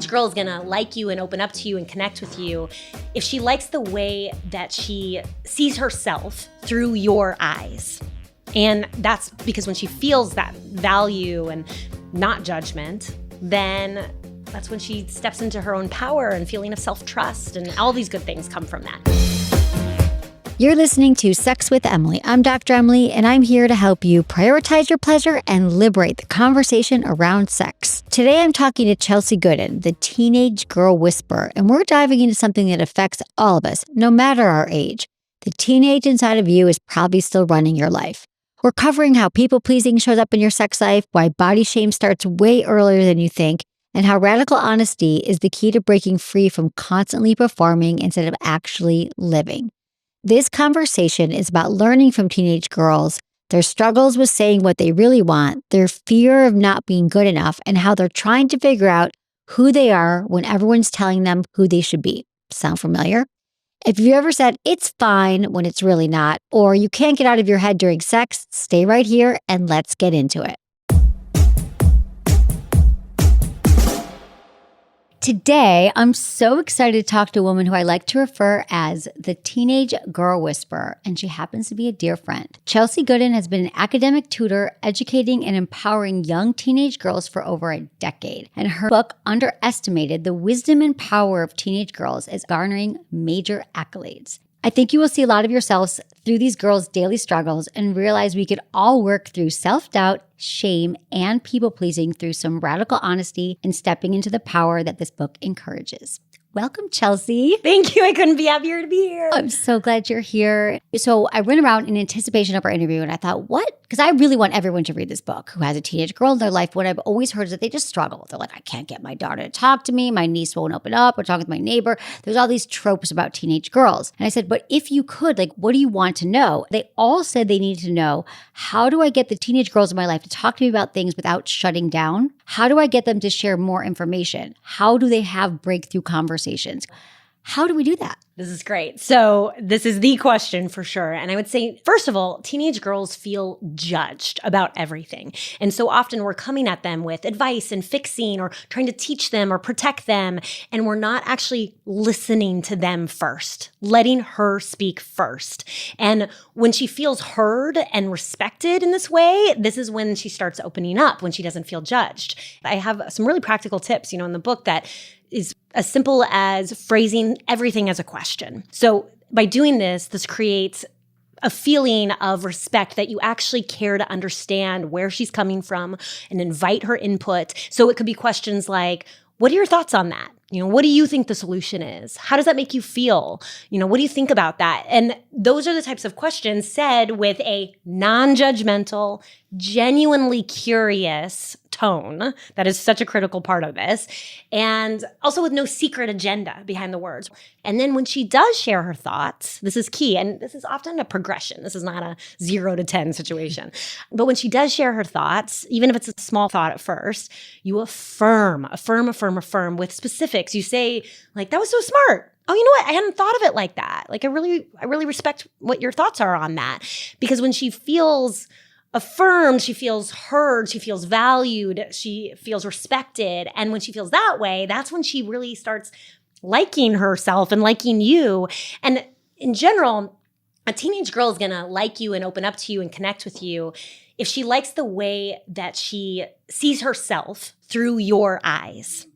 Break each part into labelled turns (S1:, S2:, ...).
S1: teenage girl is gonna like you and open up to you and connect with you if she likes the way that she sees herself through your eyes. And that's because when she feels that value and not judgment, then that's when she steps into her own power and feeling of self-trust, and all these good things come from that.
S2: You're listening to Sex with Emily. I'm Dr. Emily, and I'm here to help you prioritize your pleasure and liberate the conversation around sex. Today, I'm talking to Chelsey Goodan, the teenage girl whisperer, and we're diving into something that affects all of us, no matter our age. The teenage inside of you is probably still running your life. We're covering how people-pleasing shows up in your sex life, why body shame starts way earlier than you think, and how radical honesty is the key to breaking free from constantly performing instead of actually living. This conversation is about learning from teenage girls, their struggles with saying what they really want, their fear of not being good enough, and how they're trying to figure out who they are when everyone's telling them who they should be. Sound familiar? If you've ever said it's fine when it's really not, or you can't get out of your head during sex, stay right here and let's get into it. Today, I'm so excited to talk to a woman who I like to refer as the teenage girl whisperer, and she happens to be a dear friend. Chelsey Goodan has been an academic tutor, educating and empowering young teenage girls for over a decade. And her book, Underestimated: The Wisdom and Power of Teenage Girls, is garnering major accolades. I think you will see a lot of yourselves through these girls' daily struggles and realize we could all work through self-doubt, shame, and people-pleasing through some radical honesty and stepping into the power that this book encourages. Welcome, Chelsey.
S1: Thank you. I couldn't be happier to be here.
S2: I'm so glad you're here. So I went around in anticipation of our interview and I thought, what? Because I really want everyone to read this book who has a teenage girl in their life. What I've always heard is that they just struggle. They're like, I can't get my daughter to talk to me. My niece won't open up or talk with my neighbor. There's all these tropes about teenage girls. And I said, but if you could, like, what do you want to know? They all said they needed to know, how do I get the teenage girls in my life to talk to me about things without shutting down? How do I get them to share more information? How do they have breakthrough conversations? How do we do that?
S1: This is great. So this is the question for sure. And I would say, first of all, teenage girls feel judged about everything. And so often we're coming at them with advice and fixing or trying to teach them or protect them. And we're not actually listening to them first, letting her speak first. And when she feels heard and respected in this way, this is when she starts opening up, when she doesn't feel judged. I have some really practical tips, in the book that is as simple as phrasing everything as a question. So by doing this creates a feeling of respect that you actually care to understand where she's coming from and invite her input. So it could be questions like, what are your thoughts on that? What do you think the solution is? How does that make you feel? What do you think about that? And those are the types of questions said with a non-judgmental, genuinely curious tone. That is such a critical part of this. And also with no secret agenda behind the words. And then when she does share her thoughts, this is key. And this is often a progression. This is not a 0 to 10 situation. But when she does share her thoughts, even if it's a small thought at first, you affirm with specifics. You say, like, that was so smart. Oh, you know what? I hadn't thought of it like that. Like, I really respect what your thoughts are on that. Because when she feels affirmed, she feels heard, she feels valued, she feels respected. And when she feels that way, that's when she really starts liking herself and liking you. And in general, a teenage girl is going to like you and open up to you and connect with you if she likes the way that she sees herself through your eyes.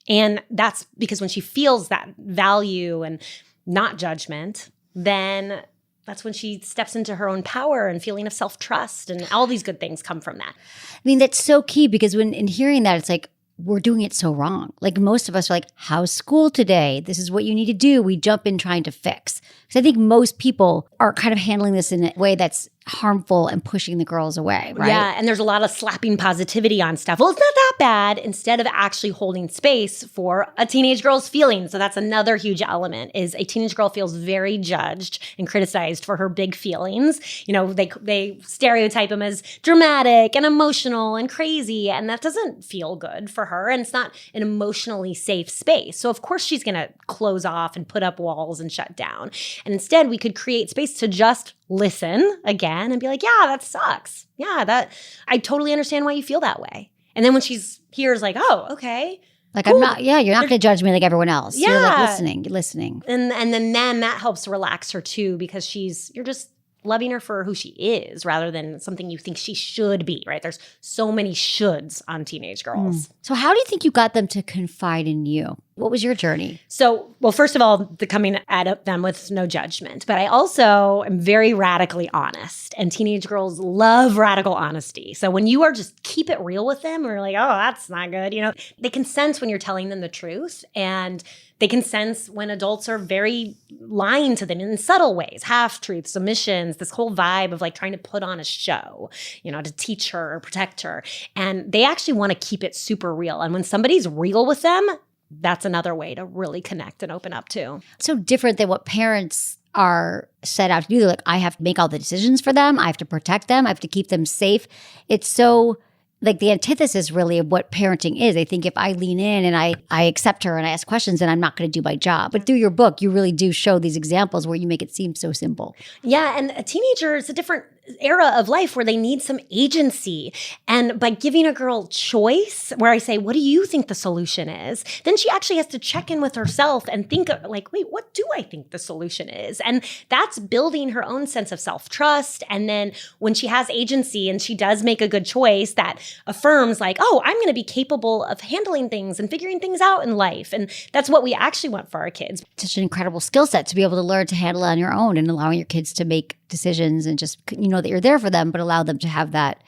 S1: And that's because when she feels that value and not judgment, then that's when she steps into her own power and feeling of self-trust, and all these good things come from that.
S2: I mean, that's so key, because when in hearing that, it's like, we're doing it so wrong. Like, most of us are like, how's school today? This is what you need to do. We jump in trying to fix. Because I think most people are kind of handling this in a way that's harmful and pushing the girls away, right?
S1: Yeah, and there's a lot of slapping positivity on stuff. Well, it's not that bad, instead of actually holding space for a teenage girl's feelings. So that's another huge element, is a teenage girl feels very judged and criticized for her big feelings. They stereotype them as dramatic and emotional and crazy, and that doesn't feel good for her, and it's not an emotionally safe space. So of course she's going to close off and put up walls and shut down. And instead, we could create space to just listen again and be like, yeah, that sucks. Yeah, I totally understand why you feel that way. And then when she's hears like, oh, okay,
S2: Like,
S1: cool.
S2: you're not going to judge me like everyone else.
S1: Yeah.
S2: You're like listening.
S1: And then that helps relax her too, because you're just loving her for who she is rather than something you think she should be, right? There's so many shoulds on teenage girls.
S2: So how do you think you got them to confide in you? What was your journey?
S1: So, well, first of all, coming at them with no judgment. But I also am very radically honest. And teenage girls love radical honesty. So when you are just keep it real with them, we're like, oh, that's not good. They can sense when you're telling them the truth. And they can sense when adults are very lying to them in subtle ways, half-truths, omissions, this whole vibe of like trying to put on a show, to teach her or protect her. And they actually want to keep it super real. And when somebody's real with them, that's another way to really connect and open up too.
S2: So different than what parents are set out to do. They're like, I have to make all the decisions for them. I have to protect them. I have to keep them safe. It's so like the antithesis really of what parenting is. I think if I lean in and I accept her and I ask questions, then I'm not going to do my job. But through your book, you really do show these examples where you make it seem so simple.
S1: Yeah. And a teenager is a different era of life where they need some agency. And by giving a girl choice, where I say, what do you think the solution is? Then she actually has to check in with herself and think like, wait, what do I think the solution is? And that's building her own sense of self-trust. And then when she has agency and she does make a good choice that affirms like, oh, I'm going to be capable of handling things and figuring things out in life. And that's what we actually want for our kids.
S2: Such an incredible skill set to be able to learn to handle it on your own and allowing your kids to make decisions and just, that you're there for them, but allow them to have that.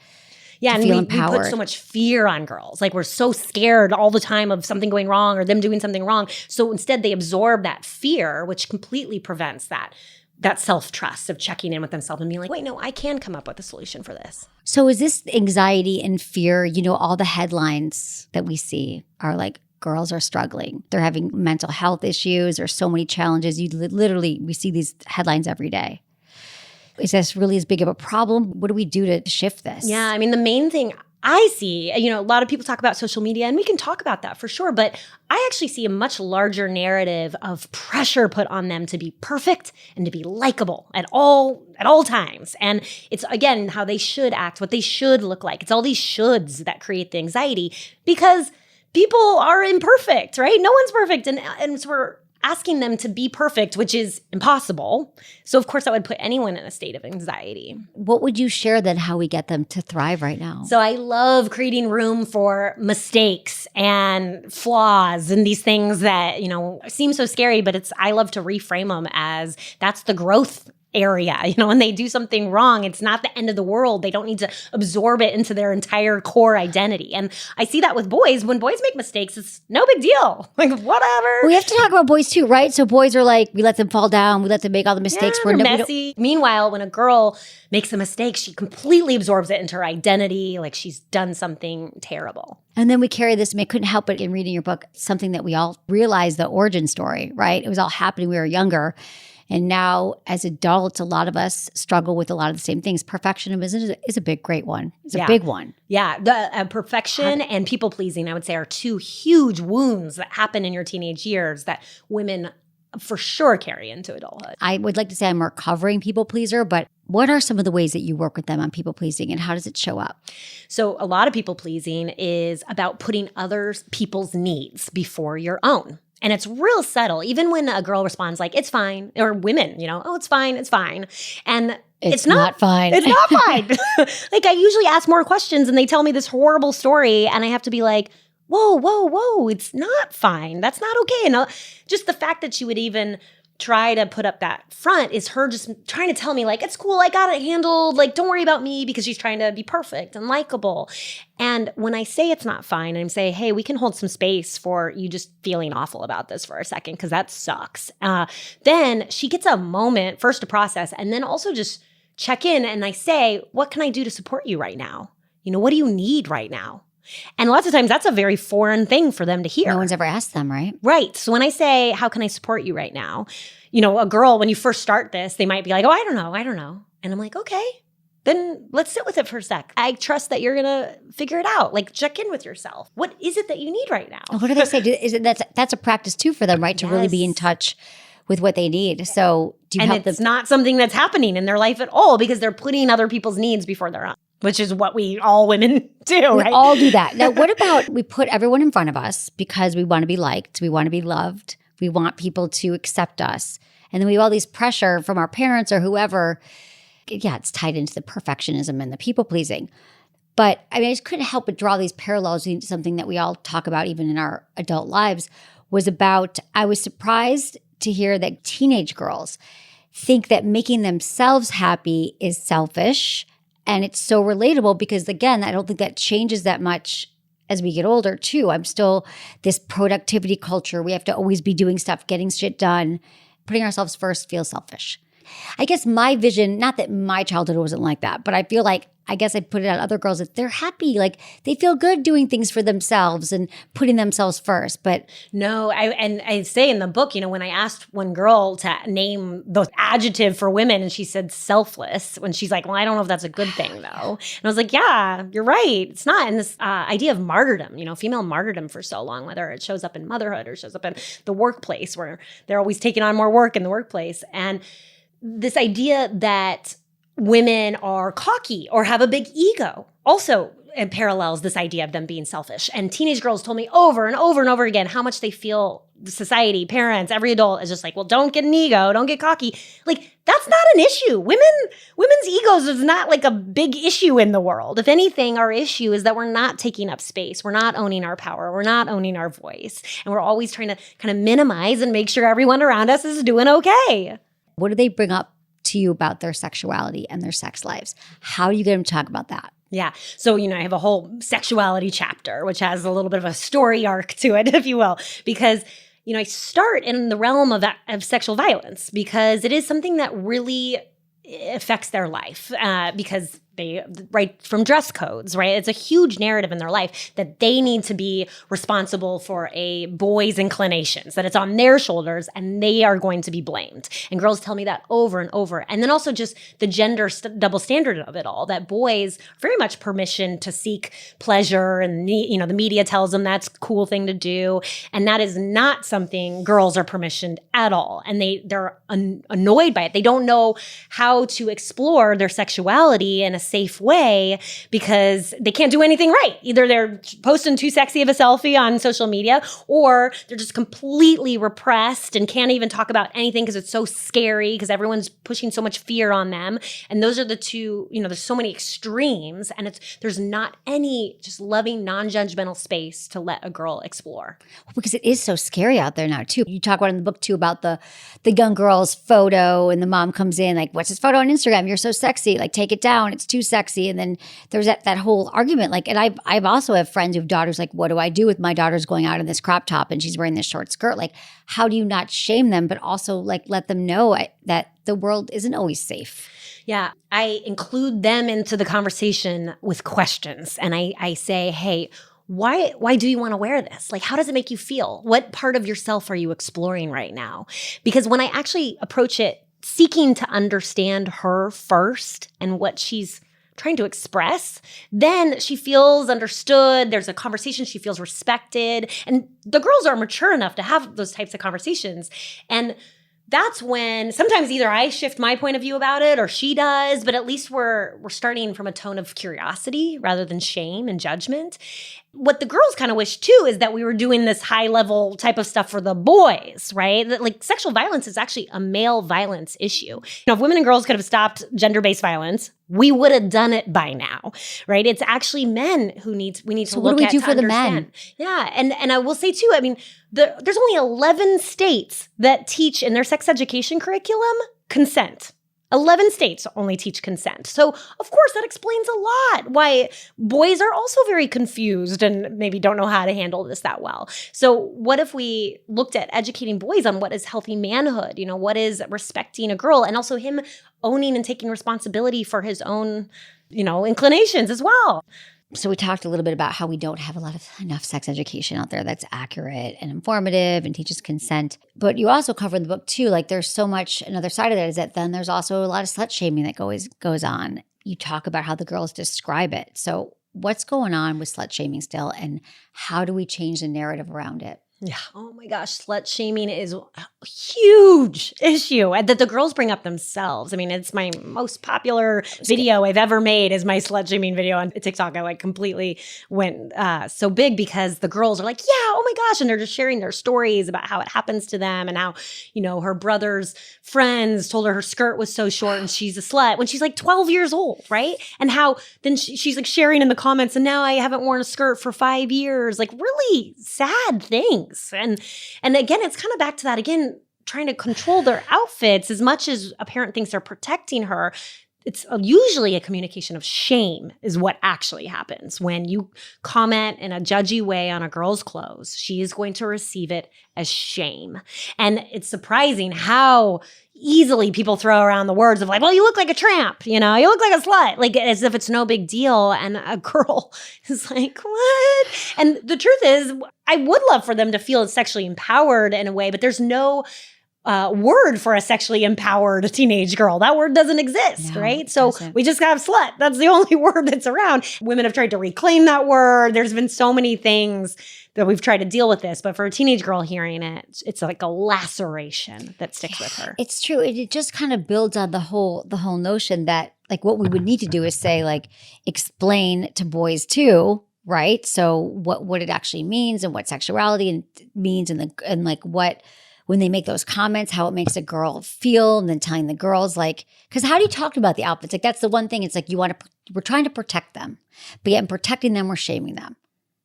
S1: Yeah, and
S2: feel
S1: we
S2: empowered.
S1: put so much fear on girls. Like we're so scared all the time of something going wrong or them doing something wrong. So instead they absorb that fear, which completely prevents that self-trust of checking in with themselves and being like, wait, no, I can come up with a solution for this.
S2: So is this anxiety and fear, all the headlines that we see are like, girls are struggling. They're having mental health issues. There's so many challenges. We see these headlines every day. Is this really as big of a problem? What do we do to shift this?
S1: Yeah, I mean, the main thing I see, a lot of people talk about social media, and we can talk about that for sure, but I actually see a much larger narrative of pressure put on them to be perfect and to be likable at all times. And it's, again, how they should act, what they should look like. It's all these shoulds that create the anxiety because people are imperfect, right? No one's perfect. And so we're asking them to be perfect, which is impossible. So of course that would put anyone in a state of anxiety.
S2: What would you share then how we get them to thrive right now?
S1: So I love creating room for mistakes and flaws and these things that, seem so scary, but I love to reframe them as that's the growth area. When they do something wrong, it's not the end of the world. They don't need to absorb it into their entire core identity. And I see that with boys. When boys make mistakes, it's no big deal. Like, whatever.
S2: We have to talk about boys too, right? So boys are like, we let them fall down. We let them make all the mistakes.
S1: They're messy. Meanwhile, when a girl makes a mistake, she completely absorbs it into her identity, like she's done something terrible.
S2: And then we carry this, and I couldn't help it in reading your book, something that we all realized the origin story, right? It was all happening when we were younger. And now as adults, a lot of us struggle with a lot of the same things. Perfectionism is a great one. It's a big one.
S1: Yeah. The perfection and people pleasing, I would say, are two huge wounds that happen in your teenage years that women for sure carry into adulthood.
S2: I would like to say I'm a recovering people pleaser, but what are some of the ways that you work with them on people pleasing and how does it show up?
S1: So a lot of people pleasing is about putting other people's needs before your own. And it's real subtle. Even when a girl responds like, it's fine, or women, oh, it's fine. And it's not
S2: fine.
S1: It's not fine. Like I usually ask more questions and they tell me this horrible story and I have to be like, whoa, it's not fine. That's not okay. And just the fact that she would even try to put up that front is her just trying to tell me like, it's cool, I got it handled, like don't worry about me, because she's trying to be perfect and likable. And when I say it's not fine, I'm saying, hey, we can hold some space for you just feeling awful about this for a second, because that sucks. Then she gets a moment first to process and then also just check in and I say, what can I do to support you right now? What do you need right now? And lots of times that's a very foreign thing for them to hear.
S2: No one's ever asked them, right?
S1: Right. So when I say, how can I support you right now? A girl, when you first start this, they might be like, oh, I don't know. And I'm like, okay, then let's sit with it for a sec. I trust that you're going to figure it out. Like check in with yourself. What is it that you need right now?
S2: What do they say? That's a practice too for them, right? To really be in touch with what they need. So do you help them?
S1: And it's not something that's happening in their life at all because they're putting other people's needs before their own. which is what all women do,
S2: We
S1: right?
S2: all do that. Now, what about we put everyone in front of us because we want to be liked, we want to be loved, we want people to accept us. And then we have all these pressure from our parents or whoever. Yeah, it's tied into the perfectionism and the people pleasing. But I mean, I just couldn't help but draw these parallels into something that we all talk about even in our adult lives was about, I was surprised to hear that teenage girls think that making themselves happy is selfish. And it's so relatable because, again, I don't think that changes that much as we get older, too. I'm still this productivity culture. We have to always be doing stuff, getting shit done. Putting ourselves first feels selfish. I guess my vision, not that my childhood wasn't like that, but I feel like, I guess I put it on other girls that they're happy, like they feel good doing things for themselves and putting themselves first. But
S1: no, I say in the book, when I asked one girl to name the adjective for women and she said selfless, when she's like, well, I don't know if that's a good thing though. And I was like, yeah, you're right. It's not. And this idea of martyrdom, female martyrdom for so long, whether it shows up in motherhood or shows up in the workplace where they're always taking on more work in the workplace. And this idea that women are cocky or have a big ego also it parallels this idea of them being selfish. And teenage girls told me over and over and over again how much they feel society, parents, every adult is just like, well, don't get an ego, don't get cocky. Like, that's not an issue. Women's egos is not like a big issue in the world. If anything, our issue is that we're not taking up space. We're not owning our power. We're not owning our voice. And we're always trying to kind of minimize and make sure everyone around us is doing okay.
S2: what do they bring up to you about their sexuality and their sex lives? How do you get them to talk about that?
S1: Yeah. So, I have a whole sexuality chapter, which has a little bit of a story arc to it, if you will, because, I start in the realm of sexual violence because it is something that really affects their life because they right from dress codes, right? It's a huge narrative in their life that they need to be responsible for a boy's inclinations, that it's on their shoulders and they are going to be blamed. And girls tell me that over and over. And then also just the gender double standard of it all, that boys very much permission to seek pleasure and, the media tells them that's a cool thing to do. And that is not something girls are permissioned at all. And they're annoyed by it. They don't know how to explore their sexuality in a safe way because they can't do anything right. Either they're posting too sexy of a selfie on social media or they're just completely repressed and can't even talk about anything because it's so scary because everyone's pushing so much fear on them. And those are the two, there's so many extremes and there's not any just loving, non-judgmental space to let a girl explore.
S2: Because it is so scary out there now too. You talk about in the book too about the young girl's photo and the mom comes in like, what's this photo on Instagram? You're so sexy. Like, take it down. It's too sexy. And then there's that whole argument. Like, and I've also have friends who have daughters like, what do I do with my daughter's going out in this crop top and she's wearing this short skirt? Like, how do you not shame them, but also like let them know that the world isn't always safe?
S1: Yeah, I include them into the conversation with questions. And I say, hey, why do you want to wear this? Like, how does it make you feel? What part of yourself are you exploring right now? Because when I actually approach it seeking to understand her first and what she's trying to express, then she feels understood. There's a conversation. She feels respected. And the girls are mature enough to have those types of conversations. And that's when sometimes either I shift my point of view about it or she does, but at least we're starting from a tone of curiosity rather than shame and judgment. What the girls kind of wish too is that we were doing this high level type of stuff for the boys, right? That like sexual violence is actually a male violence issue. If women and girls could have stopped gender-based violence, we would have done it by now, right? It's actually men who we need to look at.
S2: So what do we do for the men?
S1: Yeah, and I will say too, I mean, there's only 11 states that teach in their sex education curriculum consent. 11 states only teach consent. So, of course, that explains a lot why boys are also very confused and maybe don't know how to handle this that well. So what if we looked at educating boys on what is healthy manhood, what is respecting a girl, and also him owning and taking responsibility for his own, inclinations as well.
S2: So we talked a little bit about how we don't have enough sex education out there that's accurate and informative and teaches consent. But you also cover in the book too, like there's so much, another side of that is that then there's also a lot of slut-shaming that goes on. You talk about how the girls describe it. So what's going on with slut-shaming still and how do we change the narrative around it?
S1: Yeah. Oh my gosh. Slut shaming is a huge issue that the girls bring up themselves. I mean, it's my most popular video I've ever made is my slut shaming video on TikTok. I like completely went so big because the girls are like, yeah, oh my gosh. And they're just sharing their stories about how it happens to them and how, her brother's friends told her skirt was so short and she's a slut when she's like 12 years old, right? And how then she's like sharing in the comments and now I haven't worn a skirt for 5 years. Like really sad things. And again, it's kind of back to that again, trying to control their outfits as much as a parent thinks they're protecting her. It's usually a communication of shame is what actually happens. When you comment in a judgy way on a girl's clothes, she is going to receive it as shame. And it's surprising how easily people throw around the words of like, well, you look like a tramp, you look like a slut, like as if it's no big deal. And a girl is like, what? And the truth is, I would love for them to feel sexually empowered in a way, but there's no word for a sexually empowered teenage girl. That word doesn't exist, right? So we just have slut. That's the only word that's around. Women have tried to reclaim that word. There's been so many things that we've tried to deal with this, but for a teenage girl hearing it, it's like a laceration that sticks with her.
S2: It's true. It just kind of builds on the whole notion that like what we would need to do is say like explain to boys too, right? So what it actually means and what sexuality means and like what when they make those comments, how it makes a girl feel, and then telling the girls like, because how do you talk about the outfits? Like that's the one thing. It's like we're trying to protect them, but yet in protecting them, we're shaming them.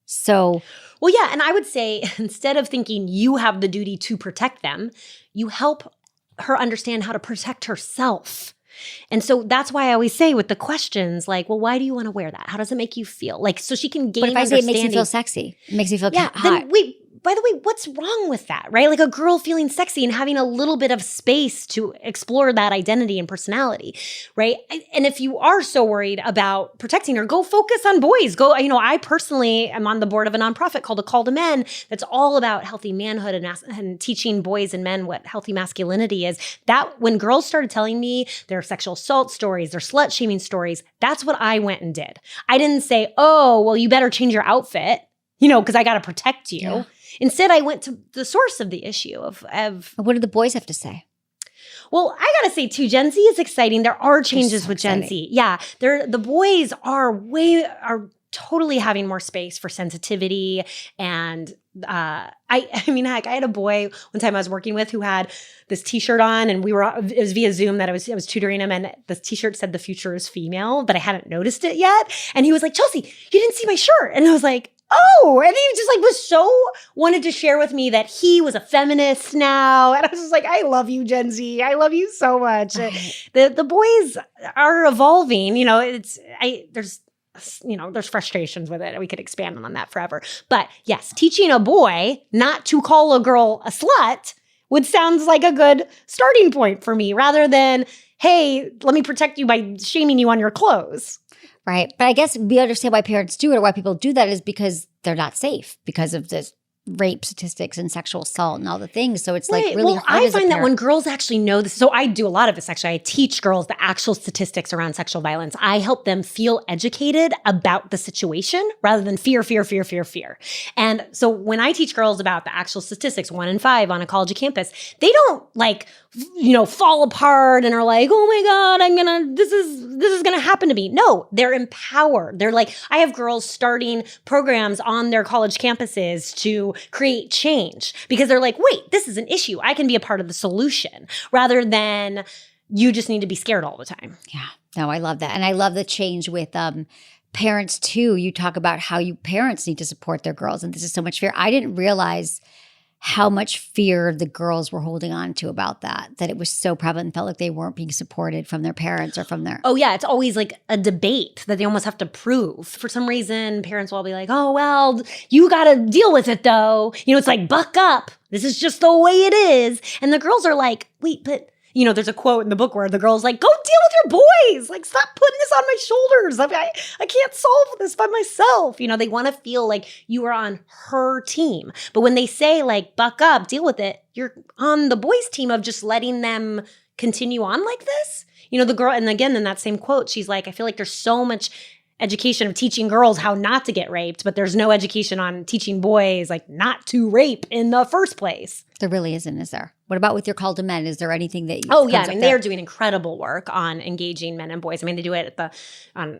S2: So,
S1: well, yeah, and I would say instead of thinking you have the duty to protect them, you help her understand how to protect herself. And so that's why I always say with the questions, like, well, why do you want to wear that? How does it make you feel? Like, so she can gain
S2: But if I say it
S1: understanding.
S2: makes me feel sexy, it makes me feel hot.
S1: Then by the way, what's wrong with that, right? Like a girl feeling sexy and having a little bit of space to explore that identity and personality, right? And if you are so worried about protecting her, go focus on boys. I personally am on the board of a nonprofit called A Call to Men that's all about healthy manhood and teaching boys and men what healthy masculinity is. That when girls started telling me their sexual assault stories, their slut shaming stories, that's what I went and did. I didn't say, oh, well, you better change your outfit, because I got to protect you. Yeah. Instead, I went to the source of the issue of what
S2: do the boys have to say?
S1: Well, I got to say too, Gen Z is exciting. There are changes with Gen Z. Yeah. The boys are totally having more space for sensitivity. And I had a boy one time I was working with who had this t-shirt on and it was via Zoom that I was tutoring him. And this t-shirt said the future is female, but I hadn't noticed it yet. And he was like, Chelsey, you didn't see my shirt. And I was like, oh, and he just wanted to share with me that he was a feminist now. And I was just like, I love you, Gen Z. I love you so much. The boys are evolving. There's frustrations with it. We could expand on that forever. But yes, teaching a boy not to call a girl a slut sounds like a good starting point for me rather than, hey, let me protect you by shaming you on your clothes.
S2: Right. But I guess we understand why parents do it or why people do that is because they're not safe because of this rape statistics and sexual assault and all the things. So it's like really hard
S1: I find that when girls actually know this, so I do a lot of this actually. I teach girls the actual statistics around sexual violence. I help them feel educated about the situation rather than fear. And so when I teach girls about the actual statistics, 1 in 5 on a college campus, they don't fall apart and are like, oh my God, this is gonna happen to me. No, they're empowered. They're like, I have girls starting programs on their college campuses to create change because they're like, wait, this is an issue. I can be a part of the solution rather than you just need to be scared all the time.
S2: Yeah. No, I love that. And I love the change with parents too. You talk about how parents need to support their girls. And this is so much fear. I didn't realize how much fear the girls were holding on to about that it was so prevalent and felt like they weren't being supported from their parents or from their—
S1: Oh yeah, it's always like a debate that they almost have to prove. For some reason, parents will be like, oh, well, you got to deal with it though. It's like, buck up. This is just the way it is. And the girls are like, wait, but there's a quote in the book where the girl's like, go deal with your boys. Like, stop putting this on my shoulders. I can't solve this by myself. They want to feel like you are on her team. But when they say like, buck up, deal with it, you're on the boys' team of just letting them continue on like this. The girl, and again, in that same quote, she's like, I feel like there's so much education of teaching girls how not to get raped, but there's no education on teaching boys like not to rape in the first place.
S2: There really isn't, is there? What about with your call to men? Is there anything that you
S1: Oh, yeah. I mean, they're doing incredible work on engaging men and boys. I mean, they do it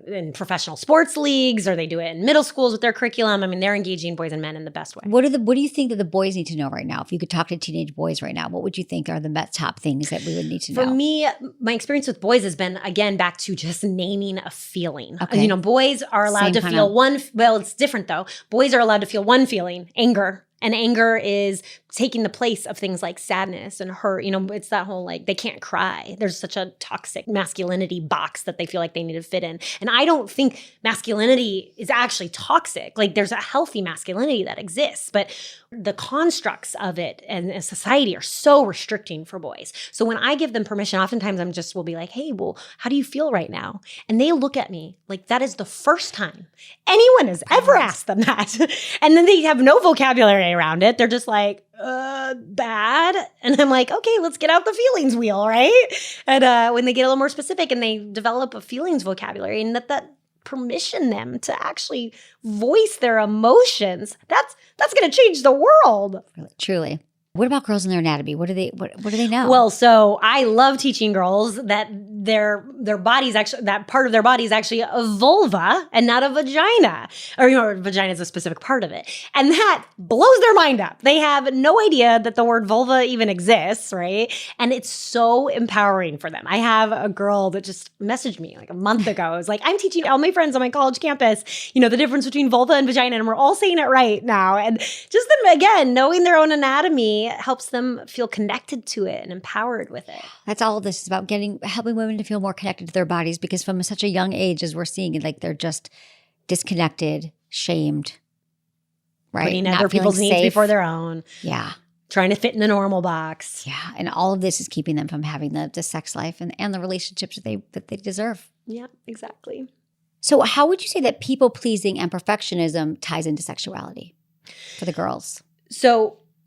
S1: in professional sports leagues, or they do it in middle schools with their curriculum. I mean, they're engaging boys and men in the best way.
S2: What do you think that the boys need to know right now? If you could talk to teenage boys right now, what would you think are the top things that we would need to know?
S1: For me, my experience with boys has been, again, back to just naming a feeling.
S2: Okay.
S1: boys are allowed to feel it's different though. Boys are allowed to feel one feeling, anger. And anger is taking the place of things like sadness and hurt. It's that whole they can't cry. There's such a toxic masculinity box that they feel like they need to fit in. And I don't think masculinity is actually toxic. There's a healthy masculinity that exists, but the constructs of it and society are so restricting for boys. So when I give them permission, oftentimes will be like, hey, well, how do you feel right now? And they look at me like that is the first time anyone has ever asked them that. And then they have no vocabulary around it. They're just like, bad. And I'm like, okay, let's get out the feelings wheel, right? And when they get a little more specific and they develop a feelings vocabulary and that permission them to actually voice their emotions, that's going to change the world.
S2: Truly. What about girls and their anatomy? What do they know?
S1: Well, so I love teaching girls that their bodies actually, that part of their body is actually a vulva and not a vagina. Or, vagina is a specific part of it. And that blows their mind up. They have no idea that the word vulva even exists, right? And it's so empowering for them. I have a girl that just messaged me like a month ago. It was like, I'm teaching all my friends on my college campus, the difference between vulva and vagina, and we're all saying it right now. And just them, again, knowing their own anatomy helps them feel connected to it and empowered with it.
S2: That's all of this is about helping women to feel more connected to their bodies, because from such a young age, as we're seeing it, they're just disconnected, shamed, right?
S1: Putting other people's needs before their own.
S2: Yeah.
S1: Trying to fit in the normal box.
S2: Yeah. And all of this is keeping them from having the sex life and the relationships that they deserve.
S1: Yeah, exactly.
S2: So how would you say that people pleasing and perfectionism ties into sexuality for the girls?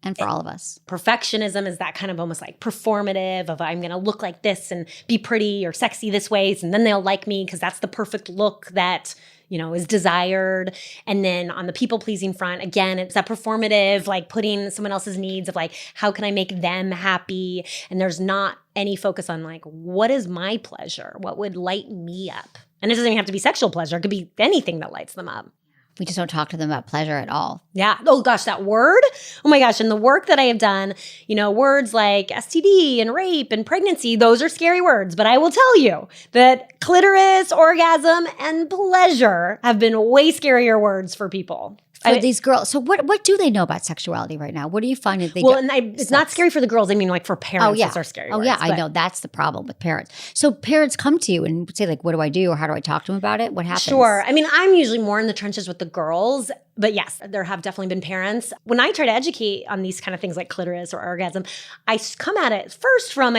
S2: And for all of us.
S1: Perfectionism is that kind of almost like performative of I'm going to look like this and be pretty or sexy this way, and then they'll like me because that's the perfect look that, is desired. And then on the people-pleasing front, again, it's that performative, like putting someone else's needs of like, how can I make them happy? And there's not any focus on like, what is my pleasure? What would light me up? And it doesn't even have to be sexual pleasure. It could be anything that lights them up.
S2: We just don't talk to them about pleasure at all.
S1: Yeah. Oh gosh, that word. Oh my gosh. And the work that I have done, words like STD and rape and pregnancy, those are scary words. But I will tell you that clitoris, orgasm, and pleasure have been way scarier words for people.
S2: For these girls. So what do they know about sexuality right now? What do you find that they
S1: it's not scary for the girls. I mean, like for parents, those are scary words.
S2: Yeah, I know. That's the problem with parents. So parents come to you and say like, what do I do? Or how do I talk to them about it? What happens?
S1: Sure. I mean, I'm usually more in the trenches with the girls. But yes, there have definitely been parents. When I try to educate on these kind of things like clitoris or orgasm, I come at it first from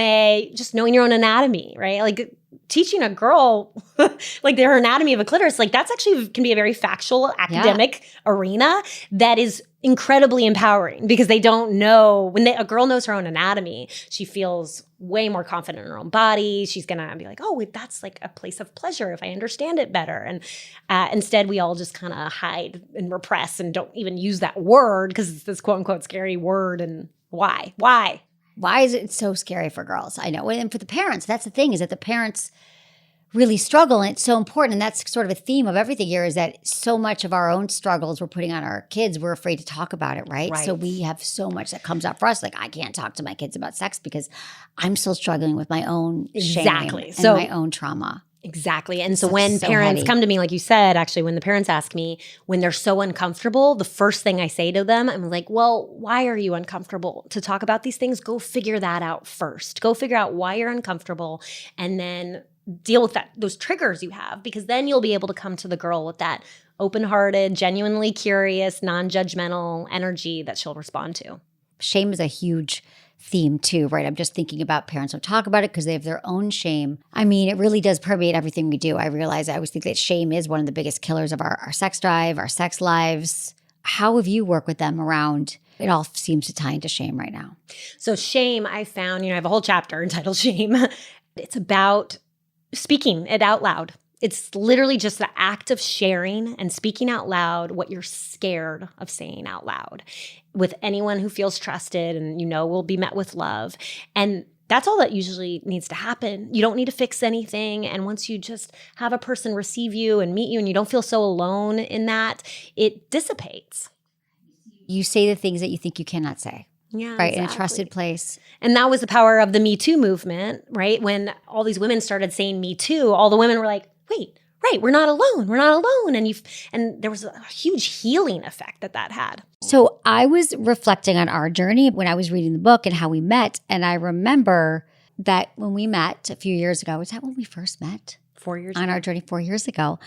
S1: just knowing your own anatomy, right? Like teaching a girl like their anatomy of a clitoris, like that's actually can be a very factual academic arena that is incredibly empowering because they don't know when a girl knows her own anatomy, she feels way more confident in her own body. She's going to be like, oh, that's like a place of pleasure if I understand it better. And instead we all just kind of hide and repress and don't even use that word because it's this quote unquote scary word. And why?
S2: Why is it so scary for girls? I know. And for the parents, that's the thing, is that the parents really struggle, and it's so important. And that's sort of a theme of everything here, is that so much of our own struggles we're putting on our kids, we're afraid to talk about it, right? So we have so much that comes up for us. Like, I can't talk to my kids about sex because I'm still struggling with my own shame and my own trauma.
S1: Exactly. And so when parents come to me, like you said, actually, when the parents ask me, when they're so uncomfortable, the first thing I say to them, I'm like, well, why are you uncomfortable to talk about these things? Go figure that out first. Go figure out why you're uncomfortable and then deal with those triggers you have, because then you'll be able to come to the girl with that open-hearted, genuinely curious, non-judgmental energy that she'll respond to.
S2: Shame is a huge theme too, right? I'm just thinking about parents don't talk about it because they have their own shame. I mean, it really does permeate everything we do. I always think that shame is one of the biggest killers of our sex drive, our sex lives. How have you worked with them around? It all seems to tie into shame right now.
S1: So shame, I found, I have a whole chapter entitled Shame. It's about speaking it out loud. It's literally just the act of sharing and speaking out loud what you're scared of saying out loud with anyone who feels trusted and will be met with love. And that's all that usually needs to happen. You don't need to fix anything. And once you just have a person receive you and meet you and you don't feel so alone in that, it dissipates.
S2: You say the things that you think you cannot say.
S1: Yeah,
S2: right,
S1: exactly.
S2: in a trusted place.
S1: And that was the power of the Me Too movement, right? When all these women started saying Me Too, all the women were like, wait, right, we're not alone. We're not alone. And there was a huge healing effect that had.
S2: So I was reflecting on our journey when I was reading the book and how we met. And I remember that when we met a few years ago, was that when we first met?
S1: 4 years
S2: on
S1: ago.
S2: our journey, 4 years ago.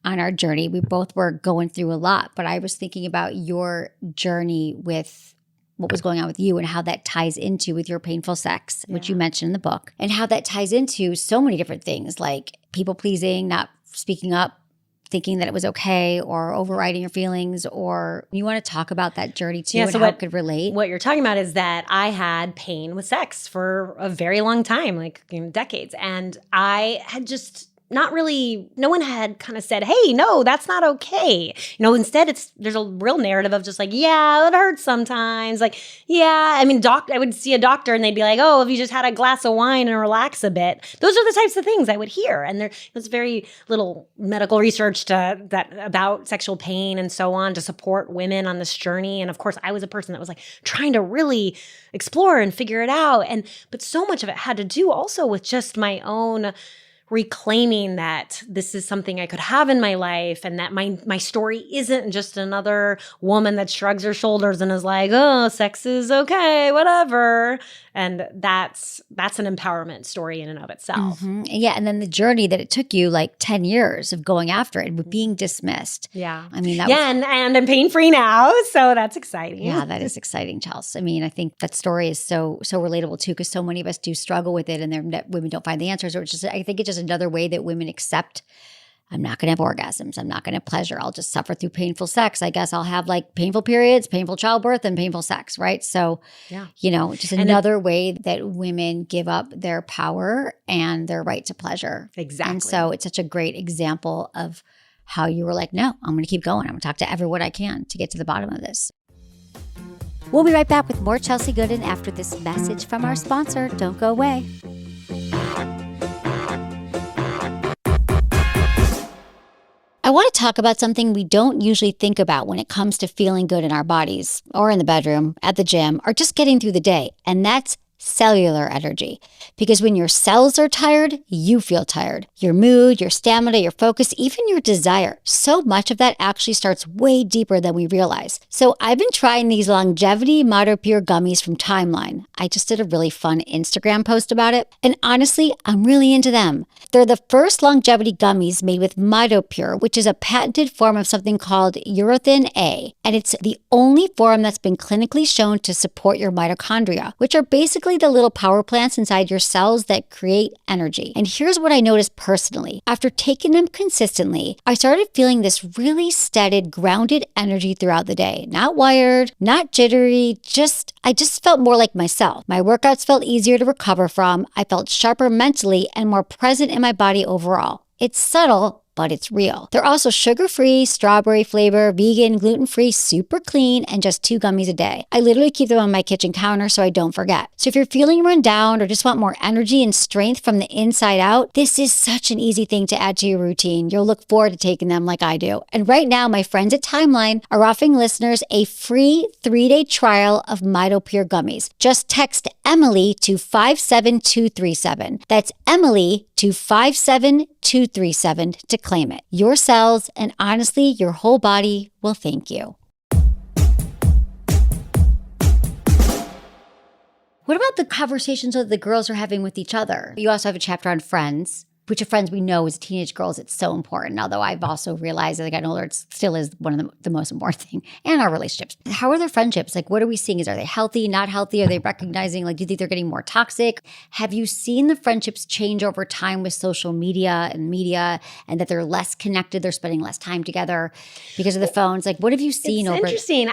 S2: On our journey, we both were going through a lot. But I was thinking about your journey with what was going on with you and how that ties into with your painful sex, which you mentioned in the book, and how that ties into so many different things like people pleasing, not speaking up, thinking that it was okay, or overriding your feelings. Or you want to talk about that journey too, and how it could relate?
S1: What you're talking about is that I had pain with sex for a very long time, like decades. And I had just not really, no one had kind of said, hey, no, that's not okay. Instead there's a real narrative of just like, yeah, it hurts sometimes. Like, yeah, I mean, I would see a doctor and they'd be like, oh, if you just had a glass of wine and relax a bit. Those are the types of things I would hear. And there was very little medical research about sexual pain and so on to support women on this journey. And of course, I was a person that was like trying to really explore and figure it out. But so much of it had to do also with just my own reclaiming that this is something I could have in my life, and that my story isn't just another woman that shrugs her shoulders and is like, oh, sex is okay, whatever. And that's an empowerment story in and of itself.
S2: Mm-hmm. Yeah. And then the journey that it took you like 10 years of going after it and being dismissed.
S1: Yeah.
S2: I mean,
S1: and I'm pain-free now. So that's exciting.
S2: Yeah, that is exciting, Chelsey. I mean, I think that story is so relatable too, because so many of us do struggle with it, and women don't find the answers. Or I think it's just another way that women accept, I'm not going to have orgasms. I'm not going to have pleasure. I'll just suffer through painful sex. I guess I'll have like painful periods, painful childbirth, and painful sex, right? So, just another way that women give up their power and their right to pleasure.
S1: Exactly.
S2: And so it's such a great example of how you were like, no, I'm going to keep going. I'm going to talk to everyone I can to get to the bottom of this. We'll be right back with more Chelsey Goodan after this message from our sponsor. Don't go away. I want to talk about something we don't usually think about when it comes to feeling good in our bodies, or in the bedroom, at the gym, or just getting through the day, and that's cellular energy. Because when your cells are tired, you feel tired. Your mood, your stamina, your focus, even your desire. So much of that actually starts way deeper than we realize. So I've been trying these longevity Mito Pure gummies from Timeline. I just did a really fun Instagram post about it. And honestly, I'm really into them. They're the first longevity gummies made with Mito Pure, which is a patented form of something called urethrin A. And it's the only form that's been clinically shown to support your mitochondria, which are basically the little power plants inside your cells that create energy. And here's what I noticed personally. After taking them consistently, I started feeling this really steady, grounded energy throughout the day. Not wired, not jittery, I just felt more like myself. My workouts felt easier to recover from. I felt sharper mentally and more present in my body overall. It's subtle, but it's real. They're also sugar-free, strawberry flavor, vegan, gluten-free, super clean, and just 2 gummies a day. I literally keep them on my kitchen counter so I don't forget. So if you're feeling run down or just want more energy and strength from the inside out, this is such an easy thing to add to your routine. You'll look forward to taking them like I do. And right now, my friends at Timeline are offering listeners a free 3-day trial of Mito Pure gummies. Just text Emily to 57237. That's Emily to 57237 to claim it. Your cells and honestly, your whole body will thank you. What about the conversations that the girls are having with each other? You also have a chapter on friends, which of friends we know as teenage girls, it's so important. Although I've also realized as I got older, it still is one of the most important thing. And our relationships. How are their friendships? Like, what are we seeing? Are they healthy, not healthy? Are they recognizing, do you think they're getting more toxic? Have you seen the friendships change over time with social media and that they're less connected? They're spending less time together because of the phones. What have you seen
S1: It's interesting.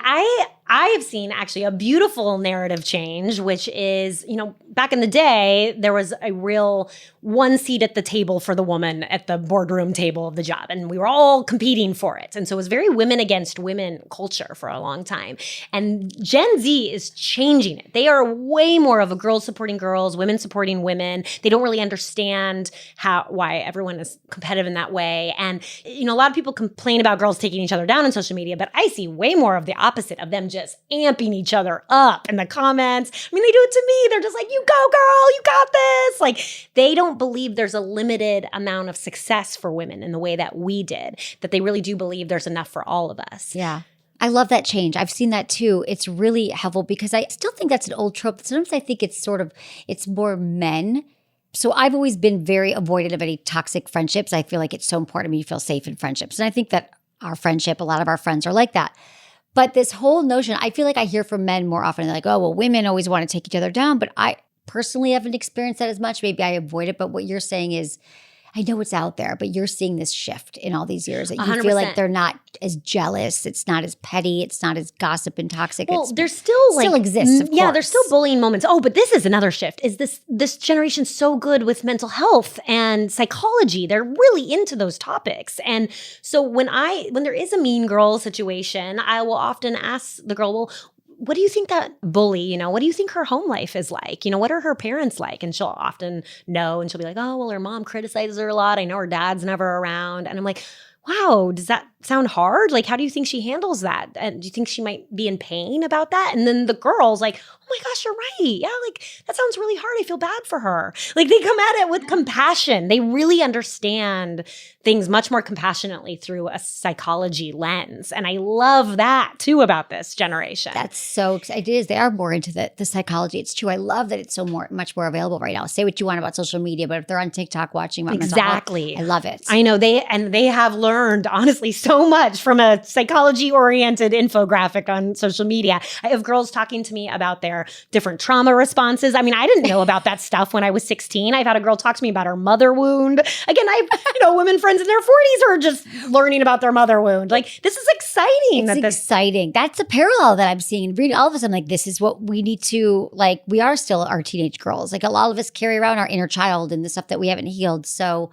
S1: I have seen actually a beautiful narrative change, which is, back in the day, there was a real one seat at the table for the woman at the boardroom table of the job, and we were all competing for it. And so it was very women against women culture for a long time. And Gen Z is changing it. They are way more of a girls supporting girls, women supporting women. They don't really understand why everyone is competitive in that way. And, a lot of people complain about girls taking each other down on social media, but I see way more of the opposite of them just amping each other up in the comments. I mean, they do it to me. They're just like, you go, girl, you got this. Like, they don't believe there's a limited amount of success for women in the way that we did, that they really do believe there's enough for all of us.
S2: Yeah. I love that change. I've seen that too. It's really helpful because I still think that's an old trope. Sometimes I think it's more men. So I've always been very avoidant of any toxic friendships. I feel like it's so important to me to feel safe in friendships. And I think that our friendship, a lot of our friends are like that. But this whole notion, I feel like I hear from men more often. They're like, oh, well, women always want to take each other down. But I personally haven't experienced that as much. Maybe I avoid it. But what you're saying is, I know it's out there, but you're seeing this shift in all these years. That you
S1: 100%.
S2: feel like they're not as jealous. It's not as petty. It's not as gossip and toxic.
S1: Well, there's still
S2: exists, of
S1: yeah,
S2: course.
S1: there's still bullying moments. Oh, but this is another shift. Is this generation so good with mental health and psychology? They're really into those topics. And so when there is a mean girl situation, I will often ask the girl, well, what do you think that bully, what do you think her home life is like? What are her parents like? And she'll often know, and she'll be like, oh, well, her mom criticizes her a lot. I know her dad's never around. And I'm like, wow, does that sound hard? Like, how do you think she handles that? And do you think she might be in pain about that? And then the girl's like, oh my gosh, you're right. Yeah, like that sounds really hard. I feel bad for her. Like they come at it with compassion. They really understand things much more compassionately through a psychology lens. And I love that too about this generation.
S2: That's so exciting. It is. They are more into the psychology. It's true. I love that it's much more available right now. Say what you want about social media, but if they're on TikTok watching about mental health, I love it.
S1: I know they have learned honestly so much from a psychology-oriented infographic on social media. I have girls talking to me about their different trauma responses. I mean, I didn't know about that stuff when I was 16. I've had a girl talk to me about her mother wound. Again, I have women friends in their 40s who are just learning about their mother wound. Like, this is exciting.
S2: It's exciting. That's a parallel that I'm seeing. Reading all of us, I'm like, this is what we need to, like, we are still our teenage girls. Like, a lot of us carry around our inner child and the stuff that we haven't healed. So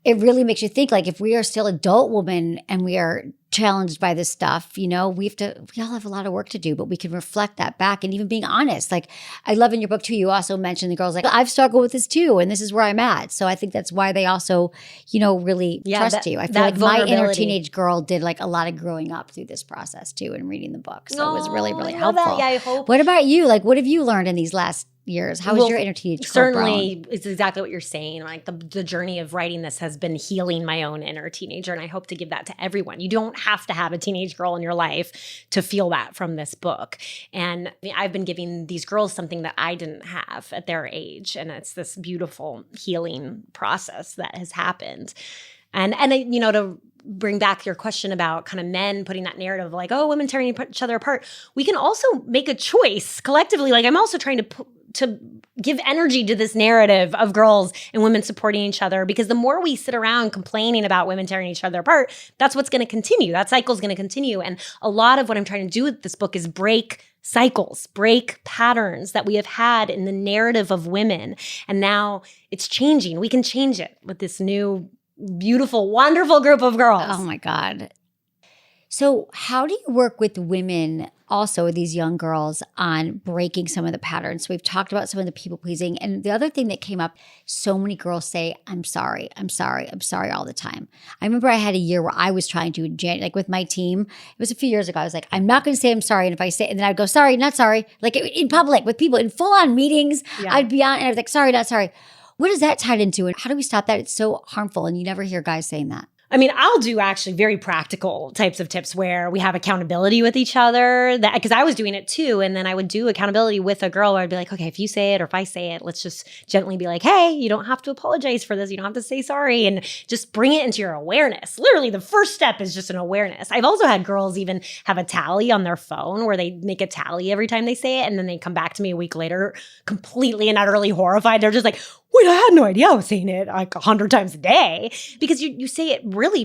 S2: it really makes you think, like, if we are still adult women and we are challenged by this stuff, we all have a lot of work to do, but we can reflect that back and even being honest. Like, I love in your book too, you also mentioned the girls like, I've struggled with this too, and this is where I'm at. So I think that's why they also, really trust you. I feel like my inner teenage girl did like a lot of growing up through this process too and reading the book. So it was really, really helpful.
S1: Yeah, I hope.
S2: What about you? Like, what have you learned in these last years? How was your inner teenage girl
S1: certainly
S2: grown?
S1: It's exactly what you're saying. Like the journey of writing this has been healing my own inner teenager, and I hope to give that to everyone. You don't have to have a teenage girl in your life to feel that from this book. And I've been giving these girls something that I didn't have at their age, and it's this beautiful healing process that has happened. And to bring back your question about kind of men putting that narrative of like, oh, women tearing each other apart, we can also make a choice collectively. Like, I'm also trying to give energy to this narrative of girls and women supporting each other, because the more we sit around complaining about women tearing each other apart, that's what's going to continue. That cycle is going to continue. And a lot of what I'm trying to do with this book is break cycles, break patterns that we have had in the narrative of women. And now it's changing. We can change it with this new, beautiful, wonderful group of girls.
S2: Oh my God. So how do you work with women, also these young girls, on breaking some of the patterns? So we've talked about some of the people pleasing. And the other thing that came up, so many girls say, I'm sorry all the time. I remember I had a year where I was trying to, like with my team, it was a few years ago, I was like, I'm not going to say I'm sorry. And if I say, and then I'd go, sorry, not sorry. Like in public with people in full on meetings, I'd be on and I was like, sorry, not sorry. What is that tied into? And how do we stop that? It's so harmful. And you never hear guys saying that.
S1: I mean, I'll do actually very practical types of tips where we have accountability with each other, because I was doing it too. And then I would do accountability with a girl where I'd be like, okay, if you say it or if I say it, let's just gently be like, hey, you don't have to apologize for this. You don't have to say sorry, and just bring it into your awareness. Literally, the first step is just an awareness. I've also had girls even have a tally on their phone where they make a tally every time they say it. And then they come back to me a week later completely and utterly horrified. They're just like, wait, I had no idea I was saying it like 100 times a day, because you say it really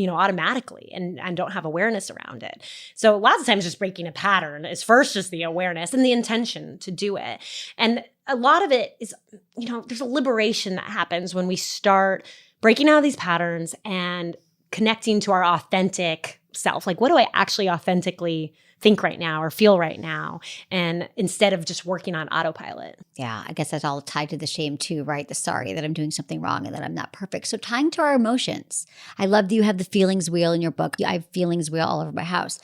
S1: automatically and don't have awareness around it. So lots of times just breaking a pattern is first just the awareness and the intention to do it. And a lot of it is, there's a liberation that happens when we start breaking out of these patterns and connecting to our authentic self. Like, what do I actually authentically think right now or feel right now? And instead of just working on autopilot.
S2: Yeah, I guess that's all tied to the shame too, right? The sorry that I'm doing something wrong and that I'm not perfect. So tying to our emotions. I love that you have the feelings wheel in your book. I have feelings wheel all over my house.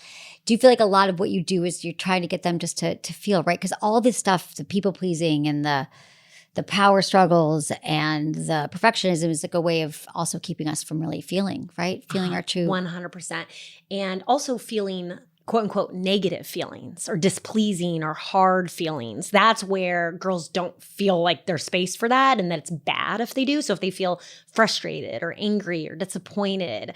S2: Do you feel like a lot of what you do is you're trying to get them just to feel, right? Because all this stuff, the people pleasing and the power struggles and the perfectionism is like a way of also keeping us from really feeling, right? Feeling our true.
S1: 100%. And also feeling quote unquote negative feelings or displeasing or hard feelings. That's where girls don't feel like there's space for that and that it's bad if they do. So if they feel frustrated or angry or disappointed,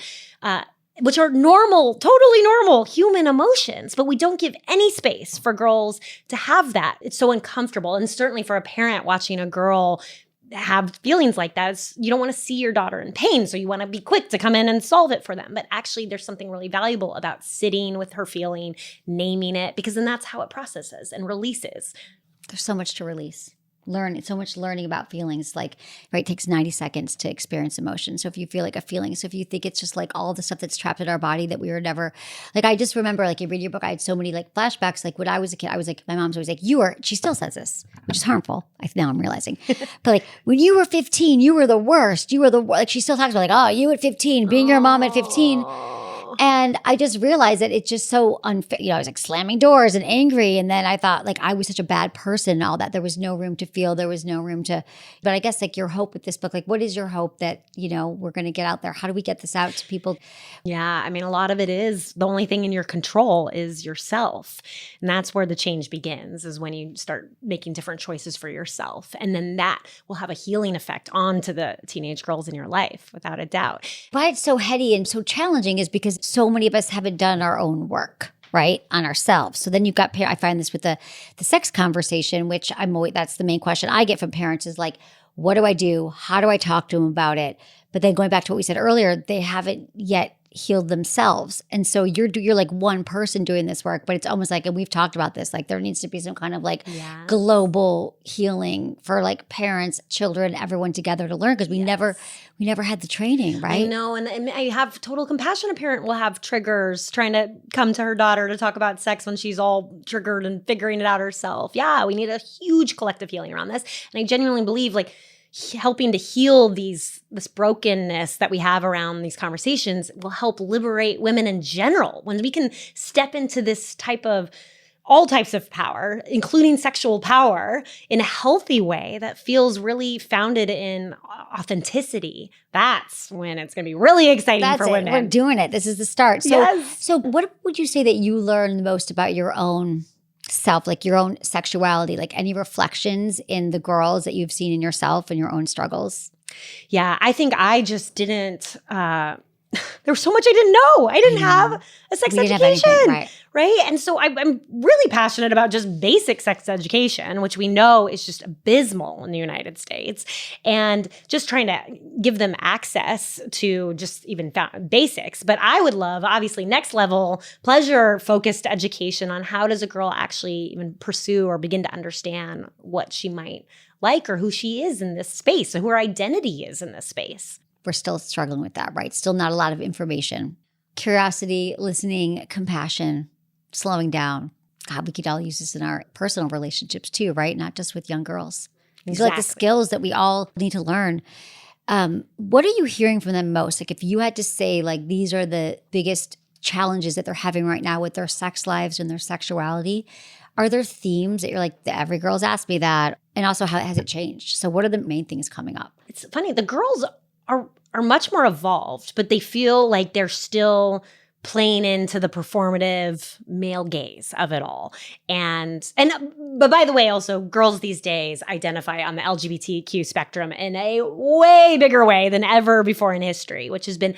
S1: which are normal, totally normal human emotions, but we don't give any space for girls to have that. It's so uncomfortable. And certainly for a parent watching a girl have feelings like that, you don't want to see your daughter in pain. So you want to be quick to come in and solve it for them. But actually there's something really valuable about sitting with her feeling, naming it, because then that's how it processes and releases.
S2: There's so much to release. Learn so much learning about feelings, like, right, it takes 90 seconds to experience emotion. So if you feel like a feeling, so if you think it's just like all the stuff that's trapped in our body that we were never, like, I just remember, like, you read your book, I had so many like flashbacks. Like when I was a kid, I was like, my mom's always like, she still says this, which is harmful. Now I'm realizing, but like when you were 15, you were the worst. Like she still talks about like, oh, you at 15, being your mom at 15. And I just realized that it's just so unfair. I was like slamming doors and angry. And then I thought like I was such a bad person and all that. There was no room to feel. There was no room to, but I guess like your hope with this book, like what is your hope that, we're going to get out there? How do we get this out to people?
S1: Yeah. I mean, a lot of it is the only thing in your control is yourself. And that's where the change begins, is when you start making different choices for yourself. And then that will have a healing effect onto the teenage girls in your life, without a doubt.
S2: Why it's so heady and so challenging is because so many of us haven't done our own work, right, on ourselves. So then you've got I find this with the sex conversation, which that's the main question I get from parents is like, what do I do? How do I talk to them about it? But then going back to what we said earlier, they haven't yet healed themselves. And so you're like one person doing this work, but it's almost like, and we've talked about this, like there needs to be some kind of like global healing for like parents, children, everyone together to learn, because we never had the training, right?
S1: I know. And I have total compassion. A parent will have triggers trying to come to her daughter to talk about sex when she's all triggered and figuring it out herself. Yeah, we need a huge collective healing around this. And I genuinely believe like helping to heal this brokenness that we have around these conversations will help liberate women in general. When we can step into this all types of power, including sexual power, in a healthy way that feels really founded in authenticity, that's when it's going to be really exciting for women.
S2: We're doing it. This is the start. So what would you say that you learned the most about your own self, like your own sexuality, like any reflections in the girls that you've seen in yourself and your own struggles?
S1: Yeah, I think I just didn't, there was so much I didn't know. I didn't have a sex education, right? And so I'm really passionate about just basic sex education, which we know is just abysmal in the United States, and just trying to give them access to just even basics. But I would love, obviously, next level, pleasure-focused education on how does a girl actually even pursue or begin to understand what she might like or who she is in this space, or who her identity is in this space.
S2: We're still struggling with that, right? Still not a lot of information. Curiosity, listening, compassion, slowing down. God, we could all use this in our personal relationships too, right? Not just with young girls. These are like the skills that we all need to learn. What are you hearing from them most? Like if you had to say like these are the biggest challenges that they're having right now with their sex lives and their sexuality, are there themes that you're like, every girl's asked me that? And also how has it changed? So what are the main things coming up?
S1: It's funny. The girls are much more evolved, but they feel like they're still playing into the performative male gaze of it all. But by the way, also girls these days identify on the LGBTQ spectrum in a way bigger way than ever before in history, which has been